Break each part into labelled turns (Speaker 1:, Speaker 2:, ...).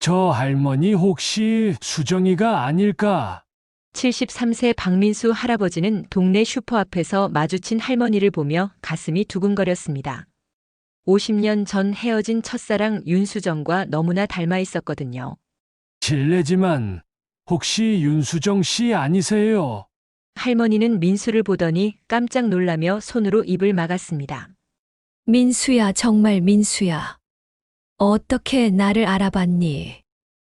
Speaker 1: 저 할머니 혹시 수정이가 아닐까?
Speaker 2: 73세 박민수 할아버지는 동네 슈퍼 앞에서 마주친 할머니를 보며 가슴이 두근거렸습니다. 50년 전 헤어진 첫사랑 윤수정과 너무나 닮아 있었거든요.
Speaker 1: 실례지만 혹시 윤수정 씨 아니세요?
Speaker 2: 할머니는 민수를 보더니 깜짝 놀라며 손으로 입을 막았습니다.
Speaker 3: 민수야, 정말 민수야. 어떻게 나를 알아봤니?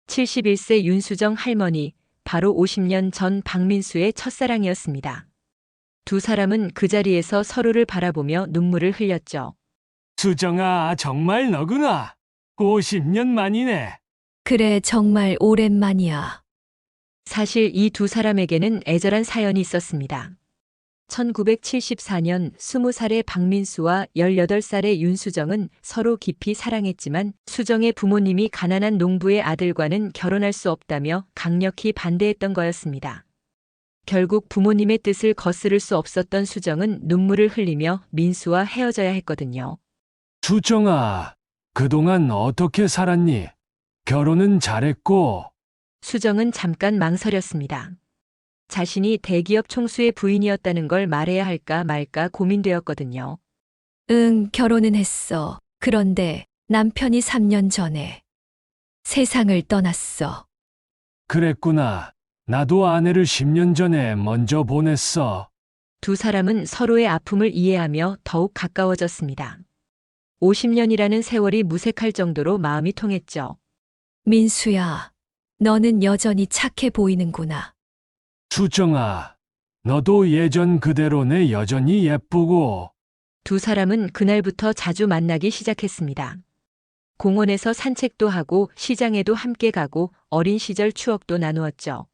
Speaker 2: 71세 윤수정 할머니, 바로 50년 전 박민수의 첫사랑이었습니다. 두 사람은 그 자리에서 서로를 바라보며 눈물을 흘렸죠.
Speaker 1: 수정아, 정말 너구나. 50년 만이네.
Speaker 3: 그래, 정말 오랜만이야.
Speaker 2: 사실 이 두 사람에게는 애절한 사연이 있었습니다. 1974년 20살의 박민수와 18살의 윤수정은 서로 깊이 사랑했지만 수정의 부모님이 가난한 농부의 아들과는 결혼할 수 없다며 강력히 반대했던 거였습니다. 결국 부모님의 뜻을 거스를 수 없었던 수정은 눈물을 흘리며 민수와 헤어져야 했거든요.
Speaker 1: 수정아, 그동안 어떻게 살았니? 결혼은 잘했고.
Speaker 2: 수정은 잠깐 망설였습니다. 자신이 대기업 총수의 부인이었다는 걸 말해야 할까 말까 고민되었거든요.
Speaker 3: 응, 결혼은 했어. 그런데 남편이 3년 전에 세상을 떠났어.
Speaker 1: 그랬구나. 나도 아내를 10년 전에 먼저 보냈어.
Speaker 2: 두 사람은 서로의 아픔을 이해하며 더욱 가까워졌습니다. 50년이라는 세월이 무색할 정도로 마음이 통했죠.
Speaker 3: 민수야, 너는 여전히 착해 보이는구나.
Speaker 1: 수정아, 너도 예전 그대로네. 여전히 예쁘고.
Speaker 2: 두 사람은 그날부터 자주 만나기 시작했습니다. 공원에서 산책도 하고 시장에도 함께 가고 어린 시절 추억도 나누었죠.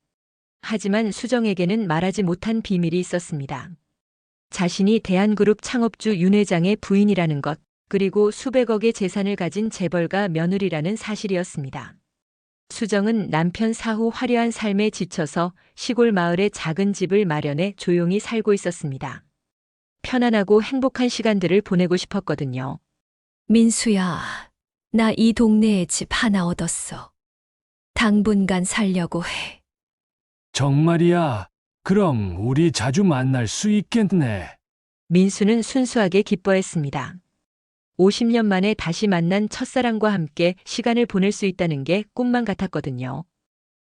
Speaker 2: 하지만 수정에게는 말하지 못한 비밀이 있었습니다. 자신이 대한그룹 창업주 윤 회장의 부인이라는 것, 그리고 수백억의 재산을 가진 재벌가 며느리라는 사실이었습니다. 수정은 남편 사후 화려한 삶에 지쳐서 시골 마을에 작은 집을 마련해 조용히 살고 있었습니다. 편안하고 행복한 시간들을 보내고 싶었거든요.
Speaker 3: 민수야, 나 이 동네에 집 하나 얻었어. 당분간 살려고 해.
Speaker 1: 정말이야. 그럼 우리 자주 만날 수 있겠네.
Speaker 2: 민수는 순수하게 기뻐했습니다. 50년 만에 다시 만난 첫사랑과 함께 시간을 보낼 수 있다는 게 꿈만 같았거든요.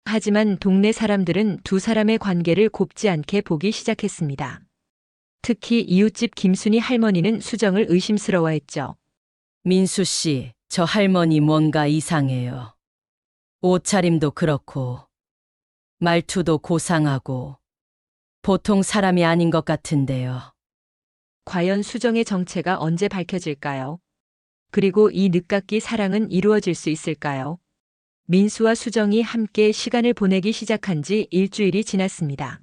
Speaker 2: 하지만 동네 사람들은 두 사람의 관계를 곱지 않게 보기 시작했습니다. 특히 이웃집 김순희 할머니는 수정을 의심스러워했죠.
Speaker 4: 민수 씨, 저 할머니 뭔가 이상해요. 옷차림도 그렇고, 말투도 고상하고, 보통 사람이 아닌 것 같은데요.
Speaker 2: 과연 수정의 정체가 언제 밝혀질까요? 그리고 이 늦깎이 사랑은 이루어질 수 있을까요? 민수와 수정이 함께 시간을 보내기 시작한 지 일주일이 지났습니다.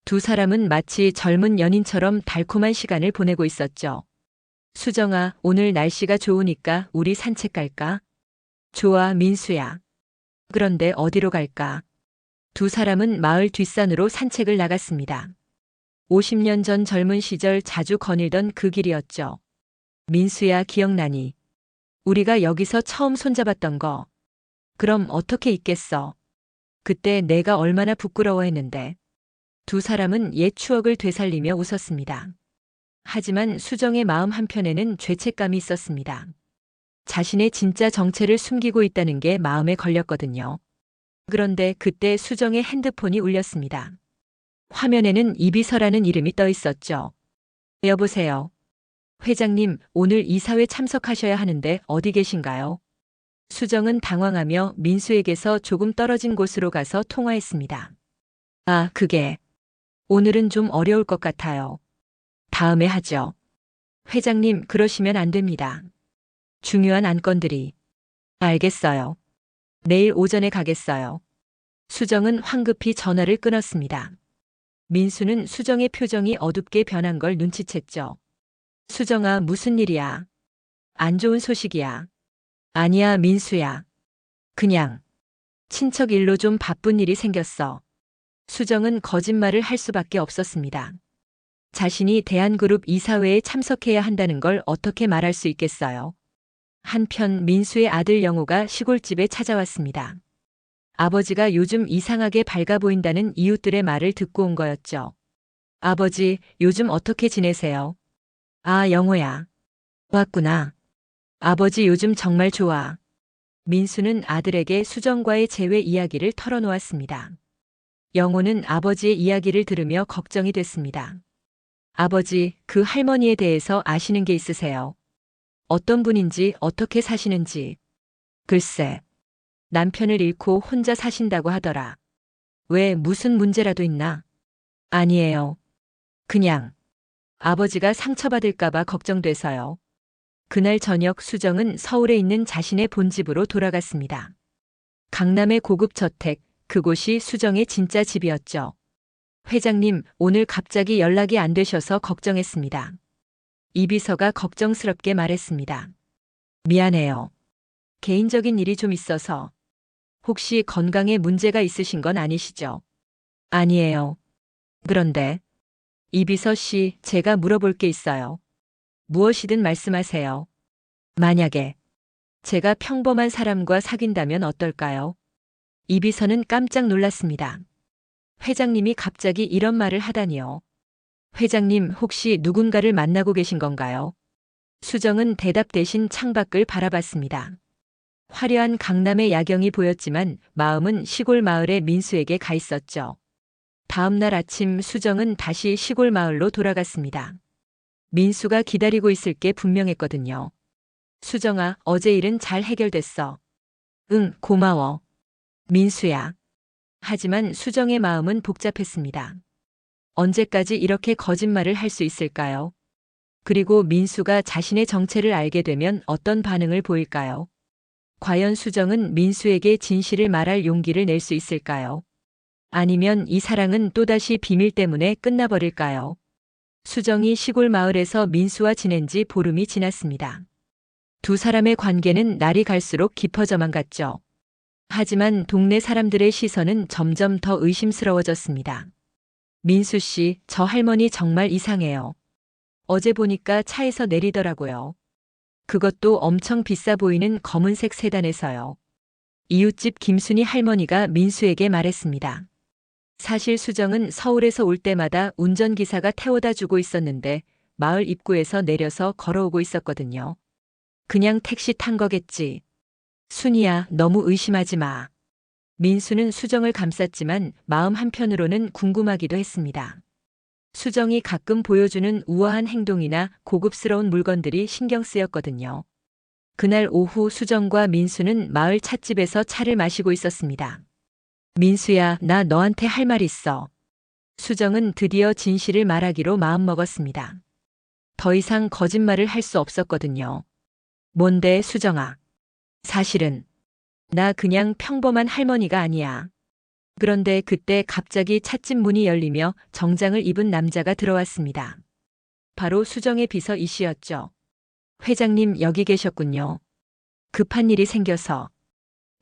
Speaker 2: 두 사람은 마치 젊은 연인처럼 달콤한 시간을 보내고 있었죠. 수정아, 오늘 날씨가 좋으니까 우리 산책 갈까? 좋아, 민수야. 그런데 어디로 갈까? 두 사람은 마을 뒷산으로 산책을 나갔습니다. 50년 전 젊은 시절 자주 거닐던 그 길이었죠. 민수야, 기억나니? 우리가 여기서 처음 손잡았던 거. 그럼 어떻게 잊겠어? 그때 내가 얼마나 부끄러워했는데. 두 사람은 옛 추억을 되살리며 웃었습니다. 하지만 수정의 마음 한편에는 죄책감이 있었습니다. 자신의 진짜 정체를 숨기고 있다는 게 마음에 걸렸거든요. 그런데 그때 수정의 핸드폰이 울렸습니다. 화면에는 이비서라는 이름이 떠 있었죠. 여보세요. 회장님, 오늘 이사회 참석하셔야 하는데 어디 계신가요? 수정은 당황하며 민수에게서 조금 떨어진 곳으로 가서 통화했습니다. 아, 그게. 오늘은 좀 어려울 것 같아요. 다음에 하죠. 회장님, 그러시면 안 됩니다. 중요한 안건들이. 알겠어요. 내일 오전에 가겠어요. 수정은 황급히 전화를 끊었습니다. 민수는 수정의 표정이 어둡게 변한 걸 눈치챘죠. 수정아, 무슨 일이야? 안 좋은 소식이야. 아니야, 민수야. 그냥 친척 일로 좀 바쁜 일이 생겼어. 수정은 거짓말을 할 수밖에 없었습니다. 자신이 대한그룹 이사회에 참석해야 한다는 걸 어떻게 말할 수 있겠어요? 한편 민수의 아들 영호가 시골집에 찾아왔습니다. 아버지가 요즘 이상하게 밝아 보인다는 이웃들의 말을 듣고 온 거였죠. 아버지, 요즘 어떻게 지내세요? 아, 영호야. 왔구나. 아버지 요즘 정말 좋아. 민수는 아들에게 수정과의 재회 이야기를 털어놓았습니다. 영호는 아버지의 이야기를 들으며 걱정이 됐습니다. 아버지, 그 할머니에 대해서 아시는 게 있으세요? 어떤 분인지, 어떻게 사시는지. 글쎄, 남편을 잃고 혼자 사신다고 하더라. 왜 무슨 문제라도 있나? 아니에요. 그냥 아버지가 상처받을까봐 걱정돼서요. 그날 저녁 수정은 서울에 있는 자신의 본집으로 돌아갔습니다. 강남의 고급 저택, 그곳이 수정의 진짜 집이었죠. 회장님, 오늘 갑자기 연락이 안 되셔서 걱정했습니다. 이 비서가 걱정스럽게 말했습니다. 미안해요. 개인적인 일이 좀 있어서. 혹시 건강에 문제가 있으신 건 아니시죠? 아니에요. 그런데 이비서 씨, 제가 물어볼 게 있어요. 무엇이든 말씀하세요. 만약에 제가 평범한 사람과 사귄다면 어떨까요? 이비서는 깜짝 놀랐습니다. 회장님이 갑자기 이런 말을 하다니요. 회장님, 혹시 누군가를 만나고 계신 건가요? 수정은 대답 대신 창밖을 바라봤습니다. 화려한 강남의 야경이 보였지만 마음은 시골 마을의 민수에게 가 있었죠. 다음 날 아침 수정은 다시 시골 마을로 돌아갔습니다. 민수가 기다리고 있을 게 분명했거든요. 수정아, 어제 일은 잘 해결됐어. 응, 고마워. 민수야. 하지만 수정의 마음은 복잡했습니다. 언제까지 이렇게 거짓말을 할 수 있을까요? 그리고 민수가 자신의 정체를 알게 되면 어떤 반응을 보일까요? 과연 수정은 민수에게 진실을 말할 용기를 낼 수 있을까요? 아니면 이 사랑은 또다시 비밀 때문에 끝나버릴까요? 수정이 시골 마을에서 민수와 지낸 지 보름이 지났습니다. 두 사람의 관계는 날이 갈수록 깊어져만 갔죠. 하지만 동네 사람들의 시선은 점점 더 의심스러워졌습니다. 민수 씨, 저 할머니 정말 이상해요. 어제 보니까 차에서 내리더라고요. 그것도 엄청 비싸 보이는 검은색 세단에서요. 이웃집 김순희 할머니가 민수에게 말했습니다. 사실 수정은 서울에서 올 때마다 운전기사가 태워다 주고 있었는데 마을 입구에서 내려서 걸어오고 있었거든요. 그냥 택시 탄 거겠지. 순이야, 너무 의심하지 마. 민수는 수정을 감쌌지만 마음 한편으로는 궁금하기도 했습니다. 수정이 가끔 보여주는 우아한 행동이나 고급스러운 물건들이 신경 쓰였거든요. 그날 오후 수정과 민수는 마을 찻집에서 차를 마시고 있었습니다. 민수야, 나 너한테 할 말 있어. 수정은 드디어 진실을 말하기로 마음먹었습니다. 더 이상 거짓말을 할 수 없었거든요. 뭔데, 수정아? 사실은 나 그냥 평범한 할머니가 아니야. 그런데 그때 갑자기 찻집 문이 열리며 정장을 입은 남자가 들어왔습니다. 바로 수정의 비서 이 씨였죠. 회장님, 여기 계셨군요. 급한 일이 생겨서.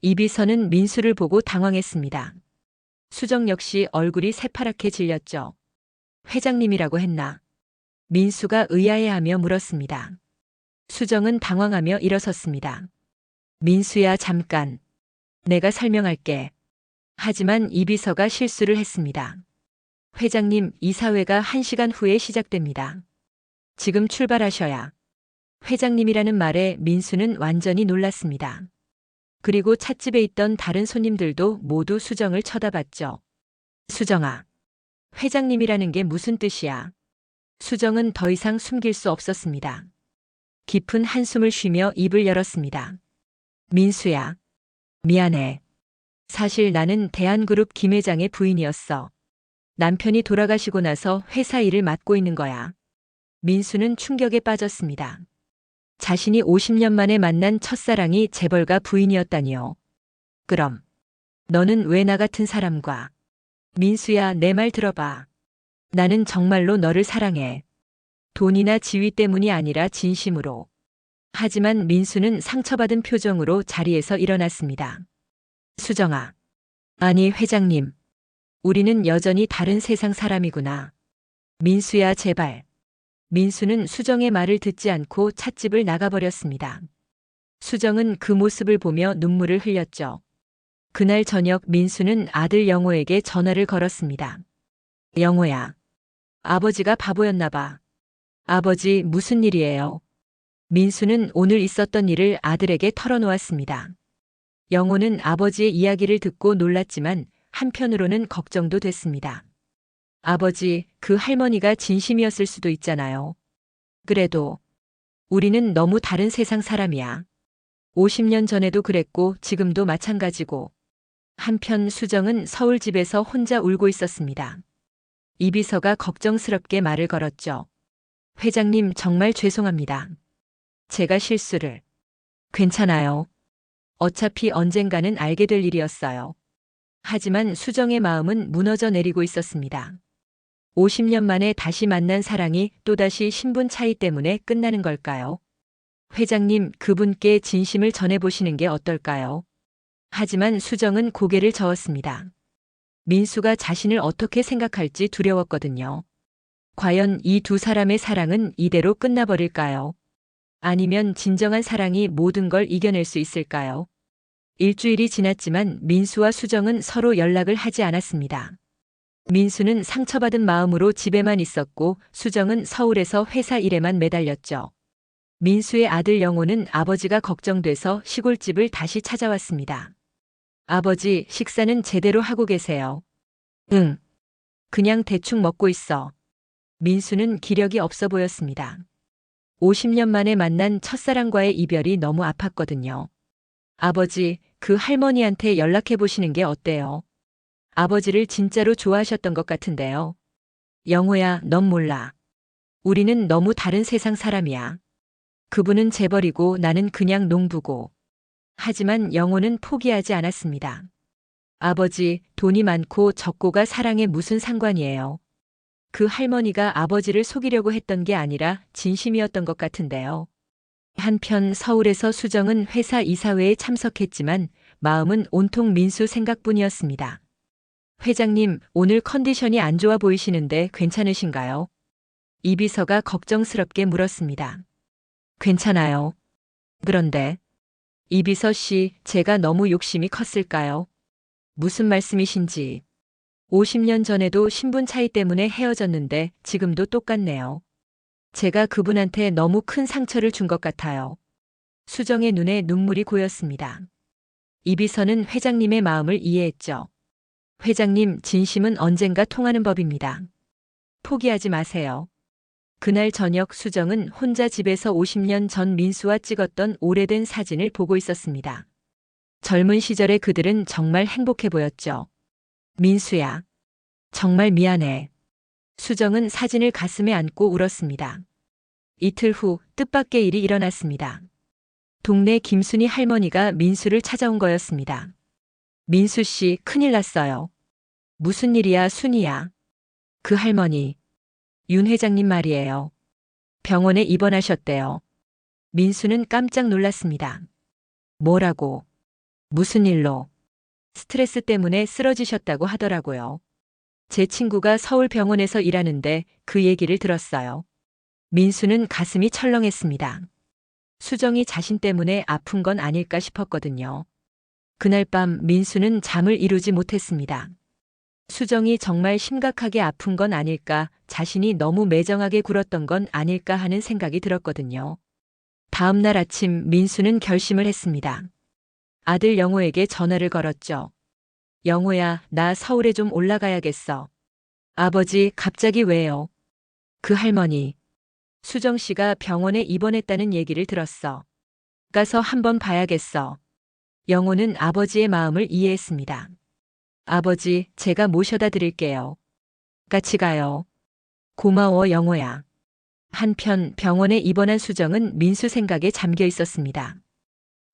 Speaker 2: 이 비서는 민수를 보고 당황했습니다. 수정 역시 얼굴이 새파랗게 질렸죠. 회장님이라고 했나? 민수가 의아해하며 물었습니다. 수정은 당황하며 일어섰습니다. 민수야, 잠깐. 내가 설명할게. 하지만 이 비서가 실수를 했습니다. 회장님, 이사회가 1시간 후에 시작됩니다. 지금 출발하셔야. 회장님이라는 말에 민수는 완전히 놀랐습니다. 그리고 찻집에 있던 다른 손님들도 모두 수정을 쳐다봤죠. 수정아, 회장님이라는 게 무슨 뜻이야? 수정은 더 이상 숨길 수 없었습니다. 깊은 한숨을 쉬며 입을 열었습니다. 민수야, 미안해. 사실 나는 대한그룹 김 회장의 부인이었어. 남편이 돌아가시고 나서 회사 일을 맡고 있는 거야. 민수는 충격에 빠졌습니다. 자신이 50년 만에 만난 첫사랑이 재벌가 부인이었다니요. 그럼 너는 왜 나 같은 사람과? 민수야, 내 말 들어봐. 나는 정말로 너를 사랑해. 돈이나 지위 때문이 아니라 진심으로. 하지만 민수는 상처받은 표정으로 자리에서 일어났습니다. 수정아. 아니, 회장님. 우리는 여전히 다른 세상 사람이구나. 민수야, 제발. 민수는 수정의 말을 듣지 않고 찻집을 나가버렸습니다. 수정은 그 모습을 보며 눈물을 흘렸죠. 그날 저녁 민수는 아들 영호에게 전화를 걸었습니다. 영호야. 아버지가 바보였나 봐. 아버지, 무슨 일이에요? 민수는 오늘 있었던 일을 아들에게 털어놓았습니다. 영호는 아버지의 이야기를 듣고 놀랐지만 한편으로는 걱정도 됐습니다. 아버지, 그 할머니가 진심이었을 수도 있잖아요. 그래도 우리는 너무 다른 세상 사람이야. 50년 전에도 그랬고 지금도 마찬가지고. 한편 수정은 서울 집에서 혼자 울고 있었습니다. 이비서가 걱정스럽게 말을 걸었죠. 회장님, 정말 죄송합니다. 제가 실수를. 괜찮아요. 어차피 언젠가는 알게 될 일이었어요. 하지만 수정의 마음은 무너져 내리고 있었습니다. 50년 만에 다시 만난 사랑이 또다시 신분 차이 때문에 끝나는 걸까요? 회장님, 그분께 진심을 전해보시는 게 어떨까요? 하지만 수정은 고개를 저었습니다. 민수가 자신을 어떻게 생각할지 두려웠거든요. 과연 이 두 사람의 사랑은 이대로 끝나버릴까요? 아니면 진정한 사랑이 모든 걸 이겨낼 수 있을까요? 일주일이 지났지만 민수와 수정은 서로 연락을 하지 않았습니다. 민수는 상처받은 마음으로 집에만 있었고 수정은 서울에서 회사 일에만 매달렸죠. 민수의 아들 영호는 아버지가 걱정돼서 시골집을 다시 찾아왔습니다. 아버지, 식사는 제대로 하고 계세요? 응. 그냥 대충 먹고 있어. 민수는 기력이 없어 보였습니다. 50년 만에 만난 첫사랑과의 이별이 너무 아팠거든요. 아버지, 그 할머니한테 연락해 보시는 게 어때요? 아버지를 진짜로 좋아하셨던 것 같은데요. 영호야, 넌 몰라. 우리는 너무 다른 세상 사람이야. 그분은 재벌이고 나는 그냥 농부고. 하지만 영호는 포기하지 않았습니다. 아버지, 돈이 많고 적고가 사랑에 무슨 상관이에요? 그 할머니가 아버지를 속이려고 했던 게 아니라 진심이었던 것 같은데요. 한편 서울에서 수정은 회사 이사회에 참석했지만 마음은 온통 민수 생각뿐이었습니다. 회장님, 오늘 컨디션이 안 좋아 보이시는데 괜찮으신가요? 이비서가 걱정스럽게 물었습니다. 괜찮아요. 그런데 이비서 씨, 제가 너무 욕심이 컸을까요? 무슨 말씀이신지. 50년 전에도 신분 차이 때문에 헤어졌는데 지금도 똑같네요. 제가 그분한테 너무 큰 상처를 준 것 같아요. 수정의 눈에 눈물이 고였습니다. 이비서는 회장님의 마음을 이해했죠. 회장님, 진심은 언젠가 통하는 법입니다. 포기하지 마세요. 그날 저녁 수정은 혼자 집에서 50년 전 민수와 찍었던 오래된 사진을 보고 있었습니다. 젊은 시절의 그들은 정말 행복해 보였죠. 민수야. 정말 미안해. 수정은 사진을 가슴에 안고 울었습니다. 이틀 후 뜻밖의 일이 일어났습니다. 동네 김순희 할머니가 민수를 찾아온 거였습니다. 민수 씨, 큰일 났어요. 무슨 일이야, 순이야? 그 할머니. 윤 회장님 말이에요. 병원에 입원하셨대요. 민수는 깜짝 놀랐습니다. 뭐라고? 무슨 일로? 스트레스 때문에 쓰러지셨다고 하더라고요. 제 친구가 서울 병원에서 일하는데 그 얘기를 들었어요. 민수는 가슴이 철렁했습니다. 수정이 자신 때문에 아픈 건 아닐까 싶었거든요. 그날 밤 민수는 잠을 이루지 못했습니다. 수정이 정말 심각하게 아픈 건 아닐까, 자신이 너무 매정하게 굴었던 건 아닐까 하는 생각이 들었거든요. 다음 날 아침 민수는 결심을 했습니다. 아들 영호에게 전화를 걸었죠. 영호야, 나 서울에 좀 올라가야겠어. 아버지, 갑자기 왜요? 그 할머니. 수정 씨가 병원에 입원했다는 얘기를 들었어. 가서 한번 봐야겠어. 영호는 아버지의 마음을 이해했습니다. 아버지, 제가 모셔다 드릴게요. 같이 가요. 고마워, 영호야. 한편 병원에 입원한 수정은 민수 생각에 잠겨 있었습니다.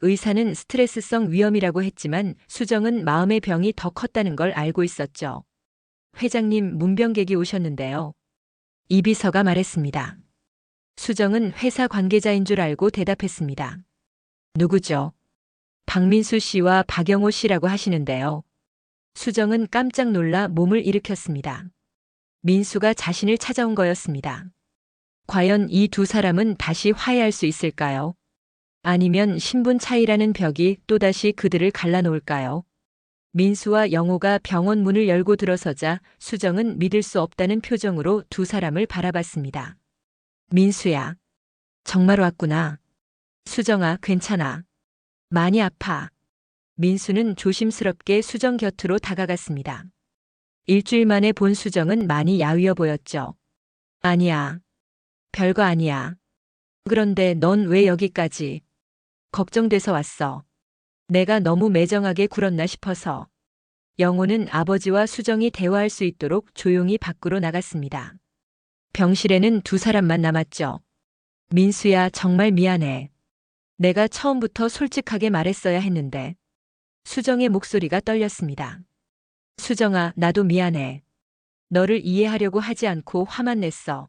Speaker 2: 의사는 스트레스성 위염이라고 했지만 수정은 마음의 병이 더 컸다는 걸 알고 있었죠. 회장님, 문병객이 오셨는데요. 이비서가 말했습니다. 수정은 회사 관계자인 줄 알고 대답했습니다. 누구죠? 박민수 씨와 박영호 씨라고 하시는데요. 수정은 깜짝 놀라 몸을 일으켰습니다. 민수가 자신을 찾아온 거였습니다. 과연 이 두 사람은 다시 화해할 수 있을까요? 아니면 신분 차이라는 벽이 또다시 그들을 갈라놓을까요? 민수와 영호가 병원 문을 열고 들어서자 수정은 믿을 수 없다는 표정으로 두 사람을 바라봤습니다. 민수야. 정말 왔구나. 수정아, 괜찮아. 많이 아파. 민수는 조심스럽게 수정 곁으로 다가갔습니다. 일주일 만에 본 수정은 많이 야위어 보였죠. 아니야. 별거 아니야. 그런데 넌 왜 여기까지? 걱정돼서 왔어. 내가 너무 매정하게 굴었나 싶어서. 영호는 아버지와 수정이 대화할 수 있도록 조용히 밖으로 나갔습니다. 병실에는 두 사람만 남았죠. 민수야, 정말 미안해. 내가 처음부터 솔직하게 말했어야 했는데. 수정의 목소리가 떨렸습니다. 수정아, 나도 미안해. 너를 이해하려고 하지 않고 화만 냈어.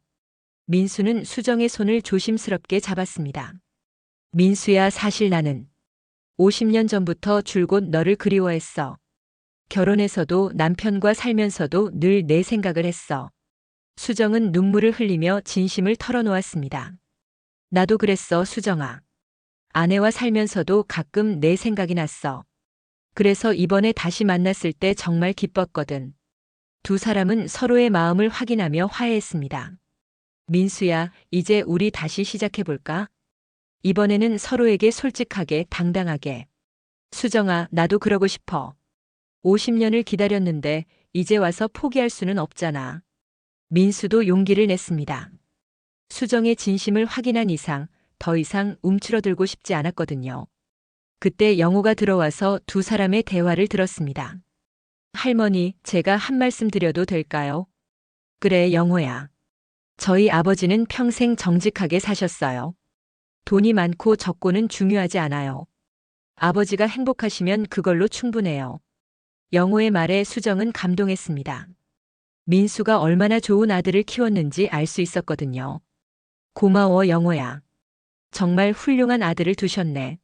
Speaker 2: 민수는 수정의 손을 조심스럽게 잡았습니다. 민수야, 사실 나는 50년 전부터 줄곧 너를 그리워했어. 결혼해서도 남편과 살면서도 늘 내 생각을 했어. 수정은 눈물을 흘리며 진심을 털어놓았습니다. 나도 그랬어, 수정아. 아내와 살면서도 가끔 내 생각이 났어. 그래서 이번에 다시 만났을 때 정말 기뻤거든. 두 사람은 서로의 마음을 확인하며 화해했습니다. 민수야, 이제 우리 다시 시작해볼까? 이번에는 서로에게 솔직하게, 당당하게. 수정아, 나도 그러고 싶어. 50년을 기다렸는데 이제 와서 포기할 수는 없잖아. 민수도 용기를 냈습니다. 수정의 진심을 확인한 이상 더 이상 움츠러들고 싶지 않았거든요. 그때 영호가 들어와서 두 사람의 대화를 들었습니다. 할머니, 제가 한 말씀 드려도 될까요? 그래, 영호야. 저희 아버지는 평생 정직하게 사셨어요. 돈이 많고 적고는 중요하지 않아요. 아버지가 행복하시면 그걸로 충분해요. 영호의 말에 수정은 감동했습니다. 민수가 얼마나 좋은 아들을 키웠는지 알 수 있었거든요. 고마워, 영호야. 정말 훌륭한 아들을 두셨네.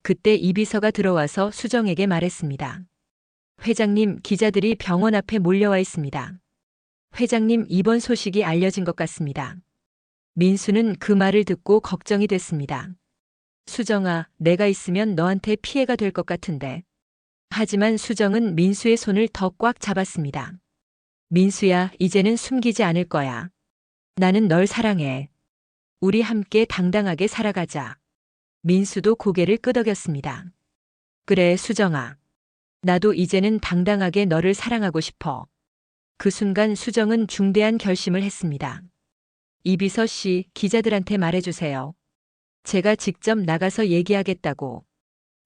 Speaker 2: 그때 이비서가 들어와서 수정에게 말했습니다. 회장님, 기자들이 병원 앞에 몰려와 있습니다. 회장님, 이번 소식이 알려진 것 같습니다. 민수는 그 말을 듣고 걱정이 됐습니다. 수정아, 내가 있으면 너한테 피해가 될 것 같은데. 하지만 수정은 민수의 손을 더 꽉 잡았습니다. 민수야, 이제는 숨기지 않을 거야. 나는 널 사랑해. 우리 함께 당당하게 살아가자. 민수도 고개를 끄덕였습니다. 그래, 수정아. 나도 이제는 당당하게 너를 사랑하고 싶어. 그 순간 수정은 중대한 결심을 했습니다. 이비서 씨, 기자들한테 말해주세요. 제가 직접 나가서 얘기하겠다고.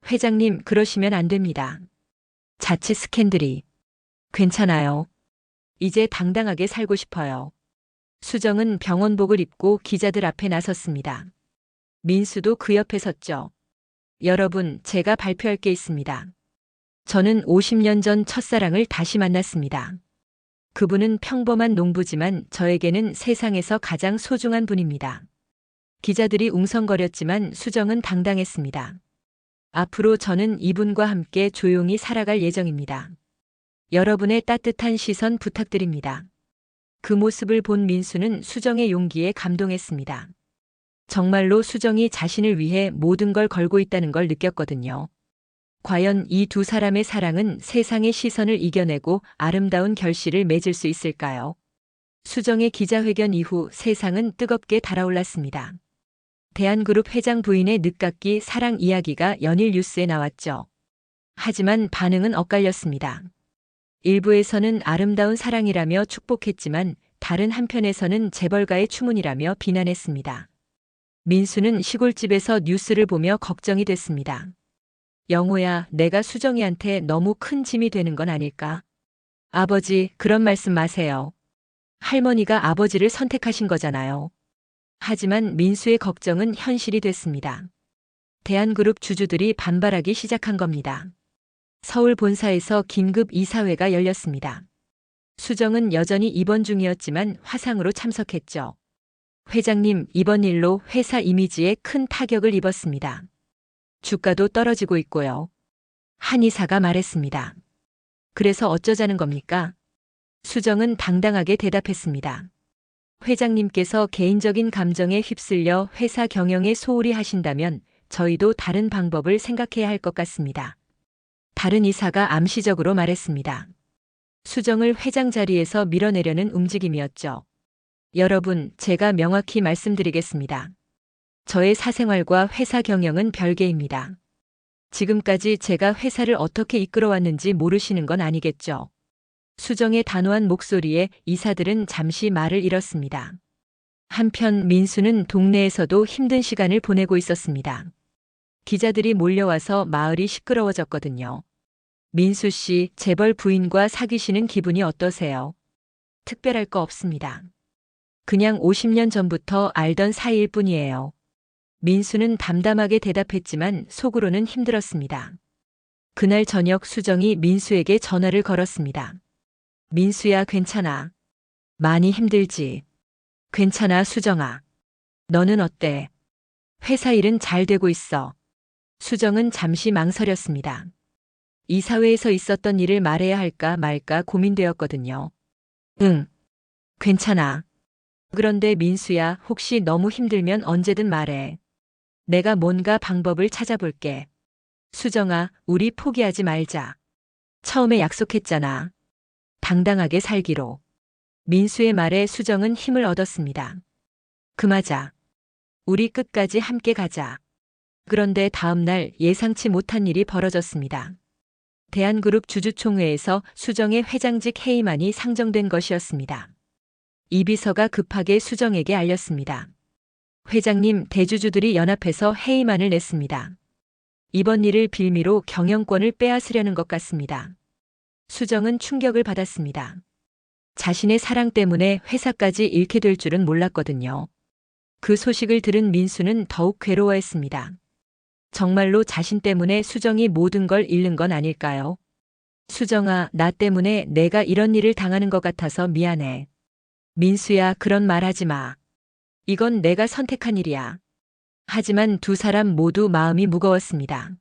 Speaker 2: 회장님, 그러시면 안 됩니다. 자칫 스캔들이. 괜찮아요. 이제 당당하게 살고 싶어요. 수정은 병원복을 입고 기자들 앞에 나섰습니다. 민수도 그 옆에 섰죠. 여러분, 제가 발표할 게 있습니다. 저는 50년 전 첫사랑을 다시 만났습니다. 그분은 평범한 농부지만 저에게는 세상에서 가장 소중한 분입니다. 기자들이 웅성거렸지만 수정은 당당했습니다. 앞으로 저는 이분과 함께 조용히 살아갈 예정입니다. 여러분의 따뜻한 시선 부탁드립니다. 그 모습을 본 민수는 수정의 용기에 감동했습니다. 정말로 수정이 자신을 위해 모든 걸 걸고 있다는 걸 느꼈거든요. 과연 이 두 사람의 사랑은 세상의 시선을 이겨내고 아름다운 결실을 맺을 수 있을까요? 수정의 기자회견 이후 세상은 뜨겁게 달아올랐습니다. 대한그룹 회장 부인의 늦깎이 사랑 이야기가 연일 뉴스에 나왔죠. 하지만 반응은 엇갈렸습니다. 일부에서는 아름다운 사랑이라며 축복했지만 다른 한편에서는 재벌가의 추문이라며 비난했습니다. 민수는 시골집에서 뉴스를 보며 걱정이 됐습니다. 영호야, 내가 수정이한테 너무 큰 짐이 되는 건 아닐까? 아버지, 그런 말씀 마세요. 할머니가 아버지를 선택하신 거잖아요. 하지만 민수의 걱정은 현실이 됐습니다. 대한그룹 주주들이 반발하기 시작한 겁니다. 서울 본사에서 긴급 이사회가 열렸습니다. 수정은 여전히 입원 중이었지만 화상으로 참석했죠. 회장님, 이번 일로 회사 이미지에 큰 타격을 입었습니다. 주가도 떨어지고 있고요. 한 이사가 말했습니다. 그래서 어쩌자는 겁니까? 수정은 당당하게 대답했습니다. 회장님께서 개인적인 감정에 휩쓸려 회사 경영에 소홀히 하신다면 저희도 다른 방법을 생각해야 할 것 같습니다. 다른 이사가 암시적으로 말했습니다. 수정을 회장 자리에서 밀어내려는 움직임이었죠. 여러분, 제가 명확히 말씀드리겠습니다. 저의 사생활과 회사 경영은 별개입니다. 지금까지 제가 회사를 어떻게 이끌어왔는지 모르시는 건 아니겠죠. 수정의 단호한 목소리에 이사들은 잠시 말을 잃었습니다. 한편 민수는 동네에서도 힘든 시간을 보내고 있었습니다. 기자들이 몰려와서 마을이 시끄러워졌거든요. 민수 씨, 재벌 부인과 사귀시는 기분이 어떠세요? 특별할 거 없습니다. 그냥 50년 전부터 알던 사이일 뿐이에요. 민수는 담담하게 대답했지만 속으로는 힘들었습니다. 그날 저녁 수정이 민수에게 전화를 걸었습니다. 민수야, 괜찮아. 많이 힘들지. 괜찮아, 수정아. 너는 어때? 회사 일은 잘 되고 있어. 수정은 잠시 망설였습니다. 이사회에서 있었던 일을 말해야 할까 말까 고민되었거든요. 응, 괜찮아. 그런데 민수야, 혹시 너무 힘들면 언제든 말해. 내가 뭔가 방법을 찾아볼게. 수정아, 우리 포기하지 말자. 처음에 약속했잖아. 당당하게 살기로. 민수의 말에 수정은 힘을 얻었습니다. 그마자. 우리 끝까지 함께 가자. 그런데 다음 날 예상치 못한 일이 벌어졌습니다. 대한그룹 주주총회에서 수정의 회장직 해임안이 상정된 것이었습니다. 이 비서가 급하게 수정에게 알렸습니다. 회장님, 대주주들이 연합해서 해임안을 냈습니다. 이번 일을 빌미로 경영권을 빼앗으려는 것 같습니다. 수정은 충격을 받았습니다. 자신의 사랑 때문에 회사까지 잃게 될 줄은 몰랐거든요. 그 소식을 들은 민수는 더욱 괴로워했습니다. 정말로 자신 때문에 수정이 모든 걸 잃는 건 아닐까요? 수정아, 나 때문에 내가 이런 일을 당하는 것 같아서 미안해. 민수야, 그런 말 하지 마. 이건 내가 선택한 일이야. 하지만 두 사람 모두 마음이 무거웠습니다.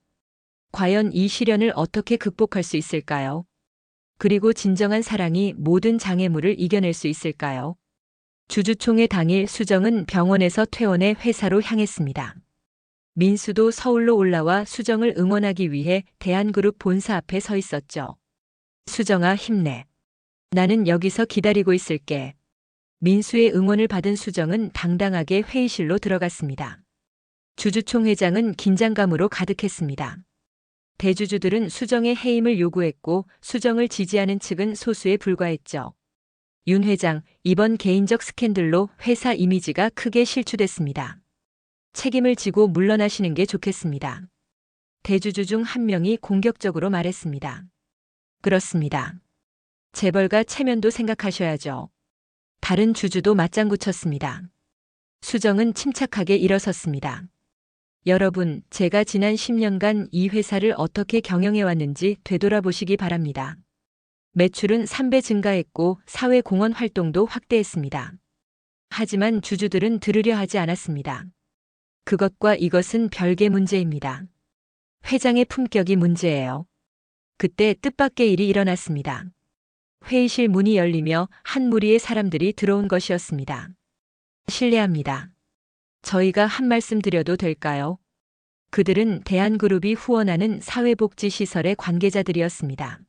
Speaker 2: 과연 이 시련을 어떻게 극복할 수 있을까요? 그리고 진정한 사랑이 모든 장애물을 이겨낼 수 있을까요? 주주총회 당일 수정은 병원에서 퇴원해 회사로 향했습니다. 민수도 서울로 올라와 수정을 응원하기 위해 대한그룹 본사 앞에 서 있었죠. 수정아, 힘내. 나는 여기서 기다리고 있을게. 민수의 응원을 받은 수정은 당당하게 회의실로 들어갔습니다. 주주총회장은 긴장감으로 가득했습니다. 대주주들은 수정의 해임을 요구했고 수정을 지지하는 측은 소수에 불과했죠. 윤 회장, 이번 개인적 스캔들로 회사 이미지가 크게 실추됐습니다. 책임을 지고 물러나시는 게 좋겠습니다. 대주주 중 한 명이 공격적으로 말했습니다. 그렇습니다. 재벌가 체면도 생각하셔야죠. 다른 주주도 맞장구 쳤습니다. 수정은 침착하게 일어섰습니다. 여러분, 제가 지난 10년간 이 회사를 어떻게 경영해왔는지 되돌아보시기 바랍니다. 매출은 3배 증가했고 사회 공헌 활동도 확대했습니다. 하지만 주주들은 들으려 하지 않았습니다. 그것과 이것은 별개 문제입니다. 회장의 품격이 문제예요. 그때 뜻밖의 일이 일어났습니다. 회의실 문이 열리며 한 무리의 사람들이 들어온 것이었습니다. 실례합니다. 저희가 한 말씀 드려도 될까요? 그들은 대한그룹이 후원하는 사회복지시설의 관계자들이었습니다.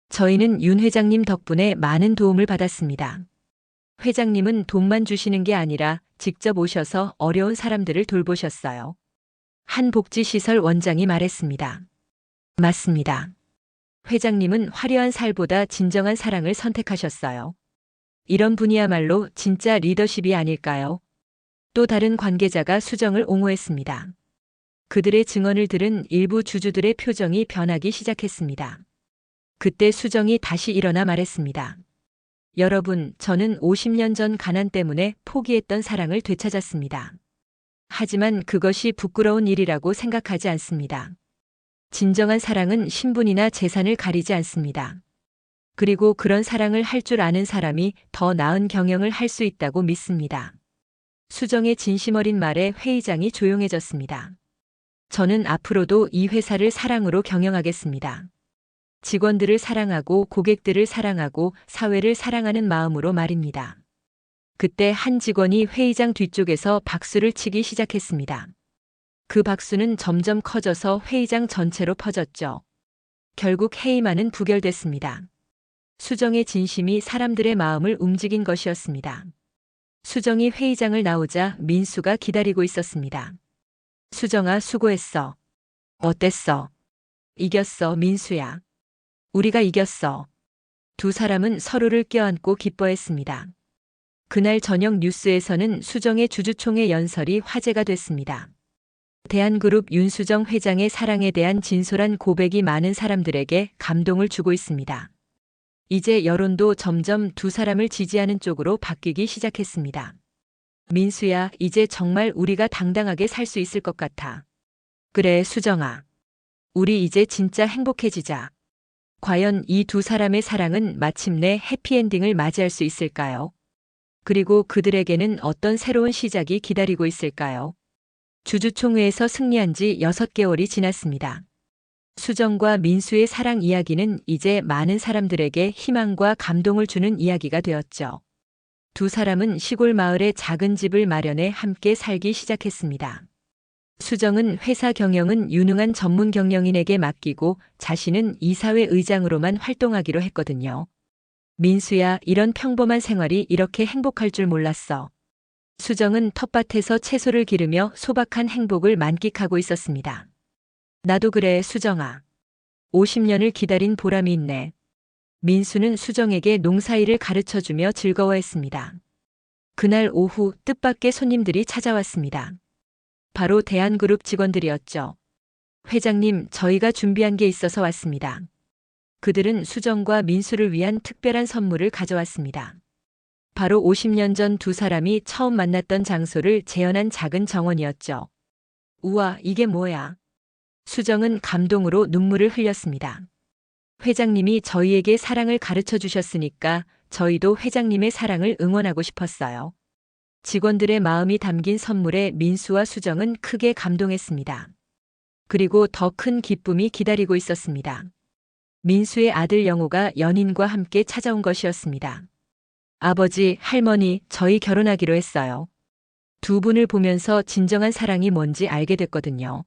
Speaker 2: 저희는 윤 회장님 덕분에 많은 도움을 받았습니다. 회장님은 돈만 주시는 게 아니라 직접 오셔서 어려운 사람들을 돌보셨어요. 한 복지시설 원장이 말했습니다. 맞습니다. 회장님은 화려한 살보다 진정한 사랑을 선택하셨어요. 이런 분이야말로 진짜 리더십이 아닐까요? 또 다른 관계자가 수정을 옹호했습니다. 그들의 증언을 들은 일부 주주들의 표정이 변하기 시작했습니다. 그때 수정이 다시 일어나 말했습니다. 여러분, 저는 50년 전 가난 때문에 포기했던 사랑을 되찾았습니다. 하지만 그것이 부끄러운 일이라고 생각하지 않습니다. 진정한 사랑은 신분이나 재산을 가리지 않습니다. 그리고 그런 사랑을 할 줄 아는 사람이 더 나은 경영을 할 수 있다고 믿습니다. 수정의 진심 어린 말에 회의장이 조용해졌습니다. 저는 앞으로도 이 회사를 사랑으로 경영하겠습니다. 직원들을 사랑하고 고객들을 사랑하고 사회를 사랑하는 마음으로 말입니다. 그때 한 직원이 회의장 뒤쪽에서 박수를 치기 시작했습니다. 그 박수는 점점 커져서 회의장 전체로 퍼졌죠. 결국 회의만은 부결됐습니다. 수정의 진심이 사람들의 마음을 움직인 것이었습니다. 수정이 회의장을 나오자 민수가 기다리고 있었습니다. 수정아, 수고했어. 어땠어? 이겼어, 민수야. 우리가 이겼어. 두 사람은 서로를 껴안고 기뻐했습니다. 그날 저녁 뉴스에서는 수정의 주주총회 연설이 화제가 됐습니다. 대한그룹 윤수정 회장의 사랑에 대한 진솔한 고백이 많은 사람들에게 감동을 주고 있습니다. 이제 여론도 점점 두 사람을 지지하는 쪽으로 바뀌기 시작했습니다. 민수야, 이제 정말 우리가 당당하게 살 수 있을 것 같아. 그래, 수정아. 우리 이제 진짜 행복해지자. 과연 이 두 사람의 사랑은 마침내 해피엔딩을 맞이할 수 있을까요? 그리고 그들에게는 어떤 새로운 시작이 기다리고 있을까요? 주주총회에서 승리한 지 6개월이 지났습니다. 수정과 민수의 사랑 이야기는 이제 많은 사람들에게 희망과 감동을 주는 이야기가 되었죠. 두 사람은 시골 마을에 작은 집을 마련해 함께 살기 시작했습니다. 수정은 회사 경영은 유능한 전문 경영인에게 맡기고 자신은 이사회 의장으로만 활동하기로 했거든요. 민수야, 이런 평범한 생활이 이렇게 행복할 줄 몰랐어. 수정은 텃밭에서 채소를 기르며 소박한 행복을 만끽하고 있었습니다. 나도 그래, 수정아. 50년을 기다린 보람이 있네. 민수는 수정에게 농사일을 가르쳐주며 즐거워했습니다. 그날 오후 뜻밖의 손님들이 찾아왔습니다. 바로 대한그룹 직원들이었죠. 회장님, 저희가 준비한 게 있어서 왔습니다. 그들은 수정과 민수를 위한 특별한 선물을 가져왔습니다. 바로 50년 전 두 사람이 처음 만났던 장소를 재현한 작은 정원이었죠. 우와, 이게 뭐야? 수정은 감동으로 눈물을 흘렸습니다. 회장님이 저희에게 사랑을 가르쳐 주셨으니까 저희도 회장님의 사랑을 응원하고 싶었어요. 직원들의 마음이 담긴 선물에 민수와 수정은 크게 감동했습니다. 그리고 더 큰 기쁨이 기다리고 있었습니다. 민수의 아들 영호가 연인과 함께 찾아온 것이었습니다. 아버지, 할머니, 저희 결혼하기로 했어요. 두 분을 보면서 진정한 사랑이 뭔지 알게 됐거든요.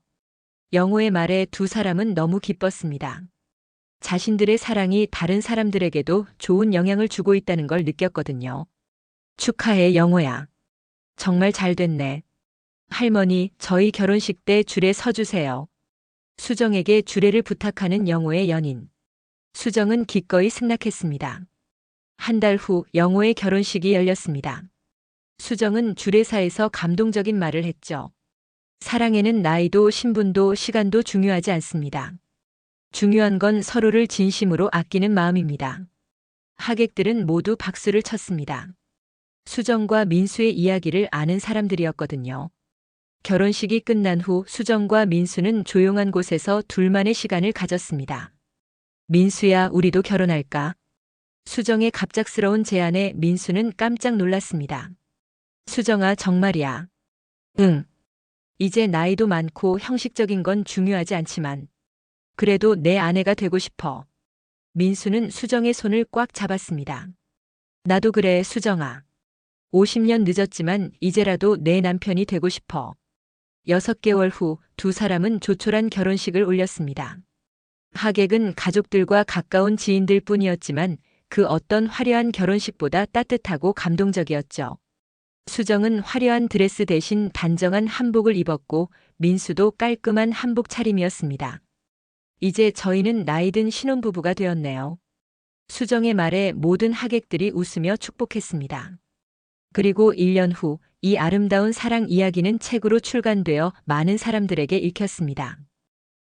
Speaker 2: 영호의 말에 두 사람은 너무 기뻤습니다. 자신들의 사랑이 다른 사람들에게도 좋은 영향을 주고 있다는 걸 느꼈거든요. 축하해, 영호야. 정말 잘 됐네. 할머니, 저희 결혼식 때 줄에 서주세요. 수정에게 주례를 부탁하는 영호의 연인. 수정은 기꺼이 승낙했습니다. 한 달 후 영호의 결혼식이 열렸습니다. 수정은 주례사에서 감동적인 말을 했죠. 사랑에는 나이도 신분도 시간도 중요하지 않습니다. 중요한 건 서로를 진심으로 아끼는 마음입니다. 하객들은 모두 박수를 쳤습니다. 수정과 민수의 이야기를 아는 사람들이었거든요. 결혼식이 끝난 후 수정과 민수는 조용한 곳에서 둘만의 시간을 가졌습니다. 민수야, 우리도 결혼할까? 수정의 갑작스러운 제안에 민수는 깜짝 놀랐습니다. 수정아, 정말이야. 응. 이제 나이도 많고 형식적인 건 중요하지 않지만 그래도 내 아내가 되고 싶어. 민수는 수정의 손을 꽉 잡았습니다. 나도 그래, 수정아. 50년 늦었지만 이제라도 내 남편이 되고 싶어. 6개월 후 두 사람은 조촐한 결혼식을 올렸습니다. 하객은 가족들과 가까운 지인들 뿐이었지만 그 어떤 화려한 결혼식보다 따뜻하고 감동적이었죠. 수정은 화려한 드레스 대신 단정한 한복을 입었고 민수도 깔끔한 한복 차림이었습니다. 이제 저희는 나이든 신혼부부가 되었네요. 수정의 말에 모든 하객들이 웃으며 축복했습니다. 그리고 1년 후 이 아름다운 사랑 이야기는 책으로 출간되어 많은 사람들에게 읽혔습니다.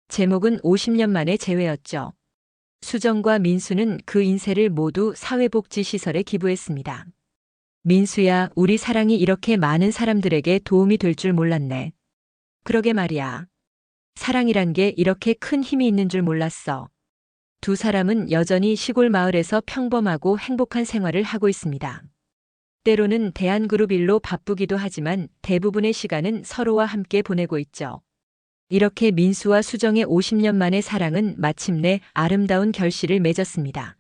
Speaker 2: 제목은 50년 만의 재회였죠. 수정과 민수는 그 인세를 모두 사회복지시설에 기부했습니다. 민수야, 우리 사랑이 이렇게 많은 사람들에게 도움이 될 줄 몰랐네. 그러게 말이야. 사랑이란 게 이렇게 큰 힘이 있는 줄 몰랐어. 두 사람은 여전히 시골 마을에서 평범하고 행복한 생활을 하고 있습니다. 때로는 대한그룹 일로 바쁘기도 하지만 대부분의 시간은 서로와 함께 보내고 있죠. 이렇게 민수와 수정의 50년 만의 사랑은 마침내 아름다운 결실을 맺었습니다.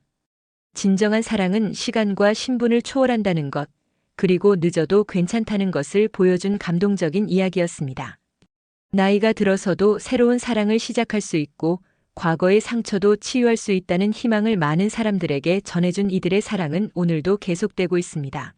Speaker 2: 진정한 사랑은 시간과 신분을 초월한다는 것, 그리고 늦어도 괜찮다는 것을 보여준 감동적인 이야기였습니다. 나이가 들어서도 새로운 사랑을 시작할 수 있고 과거의 상처도 치유할 수 있다는 희망을 많은 사람들에게 전해준 이들의 사랑은 오늘도 계속되고 있습니다.